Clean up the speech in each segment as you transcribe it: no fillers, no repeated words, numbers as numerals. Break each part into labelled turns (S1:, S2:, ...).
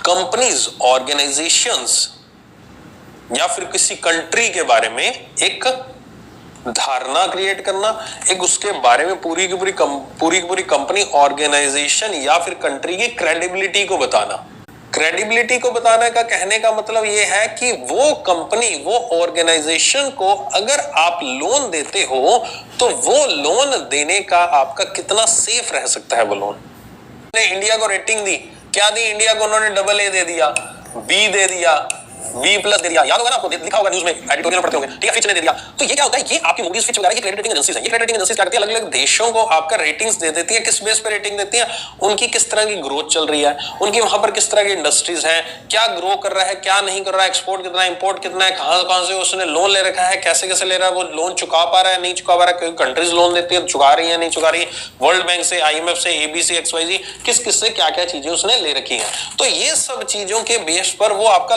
S1: Companies, organisations या फिर किसी कंट्री के बारे में एक धारणा क्रिएट करना, एक उसके बारे में पूरी की पूरी कंपनी, ऑर्गेनाइजेशन या फिर कंट्री की क्रेडिबिलिटी को बताना। क्रेडिबिलिटी को बताने का कहने का मतलब यह है कि वो कंपनी, वो ऑर्गेनाइजेशन को अगर आप लोन देते हो तो वो लोन देने का आपका कितना सेफ रह सकता है वो लोन। ने इंडिया को रेटिंग दी, क्या दी इंडिया को? उन्होंने AA दे दिया, B दे दिया, B+ दे दिया, याद होगा ना आपको, लिखा होगा न्यूज़ में, एडिटोरियल पढ़ते होंगे, ठीक है। फिच ने दे दिया। तो ये क्या होता है, ये आपकी मूडीज, फिच वगैरह की क्रेडिट रेटिंग एजेंसीज हैं। ये क्रेडिट रेटिंग एजेंसीज क्या करती है, अलग-अलग देशों को आपका रेटिंग्स दे देती है। किस बेस पे रेटिंग देती है? उनकी किस तरह की ग्रोथ चल रही है, उनकी वहां पर किस तरह की इंडस्ट्रीज हैं, क्या ग्रो कर रहा है, क्या नहीं कर रहा है, एक्सपोर्ट कितना, इंपोर्ट कितना है, कहां से उसने लोन ले रखा है, कैसे ले रहा है, वो लोन चुका पा रहा है, नहीं चुका पा रहा है, कंट्रीज लोन देती है, चुका रही है, नहीं चुका रही, वर्ल्ड बैंक से, IMF से, ABC, XYZ, किस से क्या चीजें उसने ले रखी है। तो ये सब चीजों के बेस पर वो आपका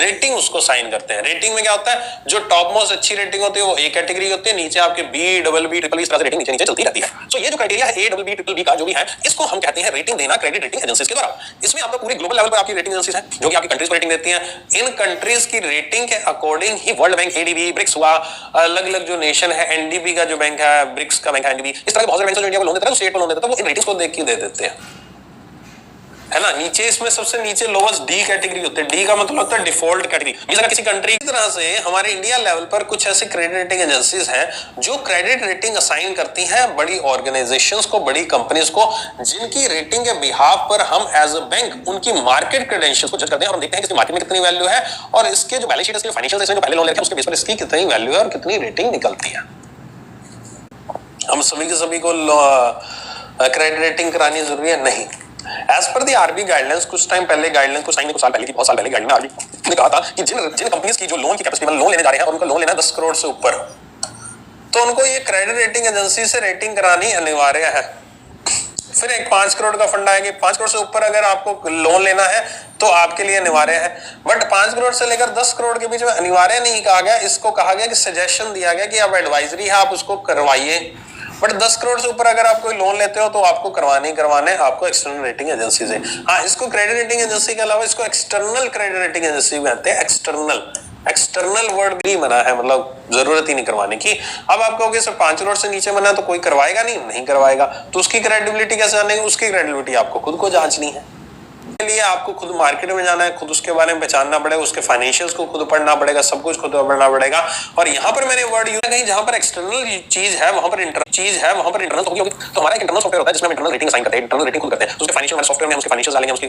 S1: रेटिंग उसको साइन करते हैं। रेटिंग में क्या होता है, जो टॉप मोस्ट अच्छी रेटिंग होती है वो A कैटेगरी होती है, नीचे आपके B, BB, BBB इस तरह से रेटिंग नीचे चलती रहती है। तो ये जो क्राइटेरिया है A, BB, BBB का जो भी है, इसको हम कहते हैं रेटिंग देना क्रेडिट रेटिंग एजेंसीज के द्वारा। इसमें आपका पूरे ग्लोबल लेवल पर आपकी रेटिंग एजेंसीज हैं जो कि आपकी कंट्रीज को रेटिंग देती हैं। इन कंट्रीज की रेटिंग के अकॉर्डिंग ही वर्ल्ड बैंक, ADB, ब्रिक्स हुआ, अलग-अलग जो नेशन है, NDB का जो बैंक है, ब्रिक्स का बैंक है, NDB, इस तरह के बहुत सारे बैंक जो इंडिया को लोन देते हैं, स्टेट को लोन देते हैं, वो इन रेटिंग्स को देख के दे देते हैं, है ना। नीचे इसमें सबसे नीचे लोवेस्ट D कैटेगरी होती है। D का मतलब होता है डिफॉल्ट कैटेगरी। अगर किसी कंट्री की तरह से हमारे इंडिया लेवल पर कुछ ऐसी क्रेडिट रेटिंग एजेंसीज हैं जो क्रेडिट रेटिंग असाइन करती हैं बड़ी ऑर्गेनाइजेशंस को, बड़ी कंपनीज को, जिनकी रेटिंग के बिहाफ पर हम एज अ बैंक उनकी मार्केट क्रेडेंशियल्स को जज करते हैं और हम देखते हैं कि मार्केट में कितनी वैल्यू है और इसके जो बैलेंस शीट, इसके फाइनेंशियल जो पहले लोन लेते हैं उसके बेस पर इसकी कितनी वैल्यू है और कितनी रेटिंग निकलती है। हम सभी के सभी को क्रेडिट रेटिंग करानी जरूरी है? नहीं। एज पर दी RBI गाइडलाइंस, कुछ टाइम पहले गाइडलाइंस, कुछ साल पहले की, बहुत साल पहले गाइडलाइन RBI ने कहा था कि जिन कंपनीज की जो लोन की कैपेसिटी, मतलब लोन लेने जा रहे हैं और उनका लोन लेना 10 करोड़ से ऊपर, तो उनको ये क्रेडिट रेटिंग एजेंसी से रेटिंग करानी अनिवार्य है। फिर एक 5 करोड़ का फंड आएगा, 5 करोड़ से ऊपर अगर आपको लोन लेना है तो आपके लिए अनिवार्य है। बट 5 करोड़ से लेकर 10 करोड़ के बीच में अनिवार्य नहीं कहा गया, इसको कहा गया कि सजेशन दिया गया कि आप एडवाइजरी है, आप उसको करवाइए। बट 10 करोड़ से ऊपर अगर आप कोई लोन लेते हो तो आपको करवाने आपको एक्सटर्नल रेटिंग एजेंसी से। हाँ, इसको क्रेडिट रेटिंग एजेंसी के अलावा इसको एक्सटर्नल क्रेडिट रेटिंग एजेंसी कहते हैं। एक्सटर्नल वर्ड भी मना है, मतलब जरूरत ही नहीं करवाने की। अब आप कहोगे सर 5 करोड़ से नीचे मना तो कोई करवाएगा नहीं करवाएगा, तो उसकी क्रेडिबिलिटी कैसे जानेंगे? उसकी क्रेडिबिलिटी आपको खुद को जांचनी है। के लिए आपको खुद मार्केट में जाना है, खुद उसके बारे में पहचानना पड़ेगा, उसके फाइनेंशियल्स को खुद पढ़ना पड़ेगा, सब कुछ खुद पढ़ना पड़ेगा। और यहाँ पर मैंने वर्ड यूज कहीं जहां पर एक्सटर्नल चीज है वहां पर इंटरनल तो होगी। तो हमारा एक इंटरनल सॉफ्टवेयर होता है जिसमें हम इंटरनल रेटिंग असाइन करते हैं, इंटरनल रेटिंग खुद करते हैं। उसके फाइनेंशियल सॉफ्टवेयर में हम उसके फाइनेंशियल डालेंगे, उसकी